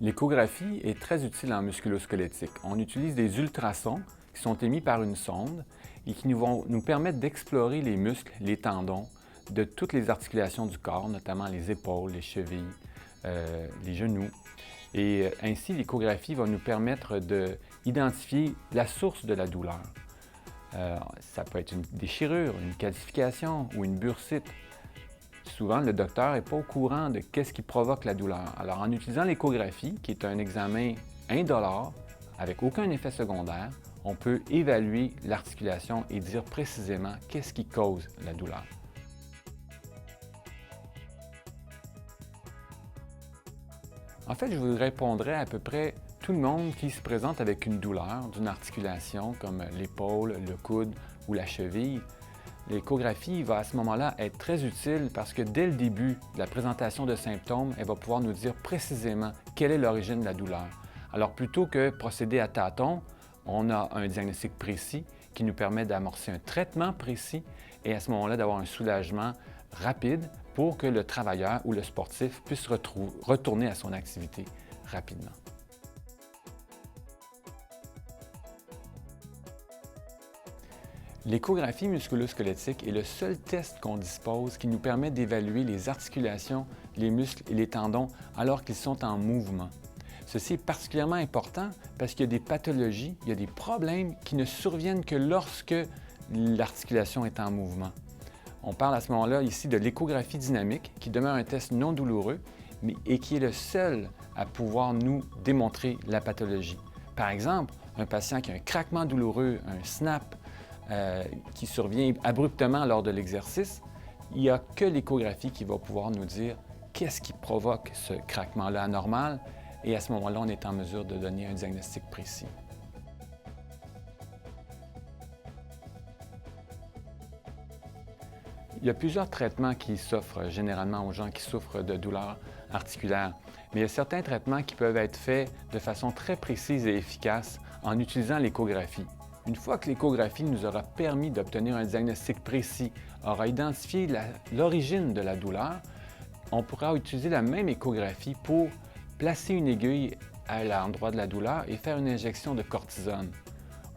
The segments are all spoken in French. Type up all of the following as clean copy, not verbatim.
L'échographie est très utile en musculo-squelettique. On utilise des ultrasons qui sont émis par une sonde et qui vont nous permettre d'explorer les muscles, les tendons de toutes les articulations du corps, notamment les épaules, les chevilles, les genoux. Et ainsi, l'échographie va nous permettre d'identifier la source de la douleur. Ça peut être une déchirure, une calcification ou une bursite. Souvent, le docteur n'est pas au courant de qu'est-ce qui provoque la douleur. Alors, en utilisant l'échographie, qui est un examen indolore, avec aucun effet secondaire, on peut évaluer l'articulation et dire précisément qu'est-ce qui cause la douleur. En fait, je vous répondrai à peu près tout le monde qui se présente avec une douleur d'une articulation comme l'épaule, le coude ou la cheville. L'échographie va à ce moment-là être très utile parce que dès le début de la présentation de symptômes, elle va pouvoir nous dire précisément quelle est l'origine de la douleur. Alors plutôt que procéder à tâtons, on a un diagnostic précis qui nous permet d'amorcer un traitement précis et à ce moment-là d'avoir un soulagement rapide pour que le travailleur ou le sportif puisse retourner à son activité rapidement. L'échographie musculo-squelettique est le seul test qu'on dispose qui nous permet d'évaluer les articulations, les muscles et les tendons alors qu'ils sont en mouvement. Ceci est particulièrement important parce qu'il y a des pathologies, il y a des problèmes qui ne surviennent que lorsque l'articulation est en mouvement. On parle à ce moment-là ici de l'échographie dynamique qui demeure un test non douloureux et qui est le seul à pouvoir nous démontrer la pathologie. Par exemple, un patient qui a un craquement douloureux, un snap, qui survient abruptement lors de l'exercice, il n'y a que l'échographie qui va pouvoir nous dire qu'est-ce qui provoque ce craquement-là anormal et à ce moment-là, on est en mesure de donner un diagnostic précis. Il y a plusieurs traitements qui s'offrent généralement aux gens qui souffrent de douleurs articulaires, mais il y a certains traitements qui peuvent être faits de façon très précise et efficace en utilisant l'échographie. Une fois que l'échographie nous aura permis d'obtenir un diagnostic précis, aura identifié l'origine de la douleur, on pourra utiliser la même échographie pour placer une aiguille à l'endroit de la douleur et faire une injection de cortisone.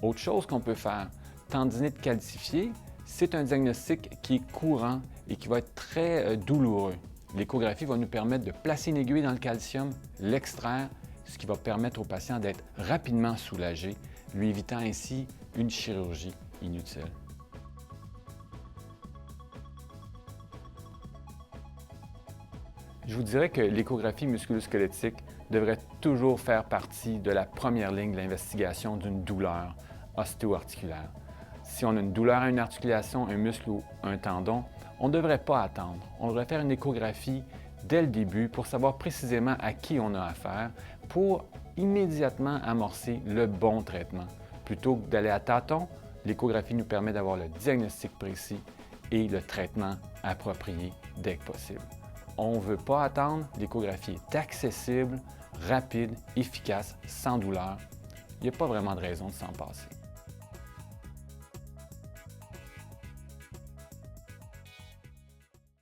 Autre chose qu'on peut faire, tendinite calcifiée, c'est un diagnostic qui est courant et qui va être très douloureux. L'échographie va nous permettre de placer une aiguille dans le calcium, l'extraire, ce qui va permettre au patient d'être rapidement soulagé, lui évitant ainsi une chirurgie inutile. Je vous dirais que l'échographie musculo-squelettique devrait toujours faire partie de la première ligne de l'investigation d'une douleur ostéo-articulaire. Si on a une douleur à une articulation, un muscle ou un tendon, on ne devrait pas attendre. On devrait faire une échographie dès le début pour savoir précisément à qui on a affaire pour immédiatement amorcer le bon traitement. Plutôt que d'aller à tâtons, l'échographie nous permet d'avoir le diagnostic précis et le traitement approprié dès que possible. On ne veut pas attendre, l'échographie est accessible, rapide, efficace, sans douleur. Il n'y a pas vraiment de raison de s'en passer.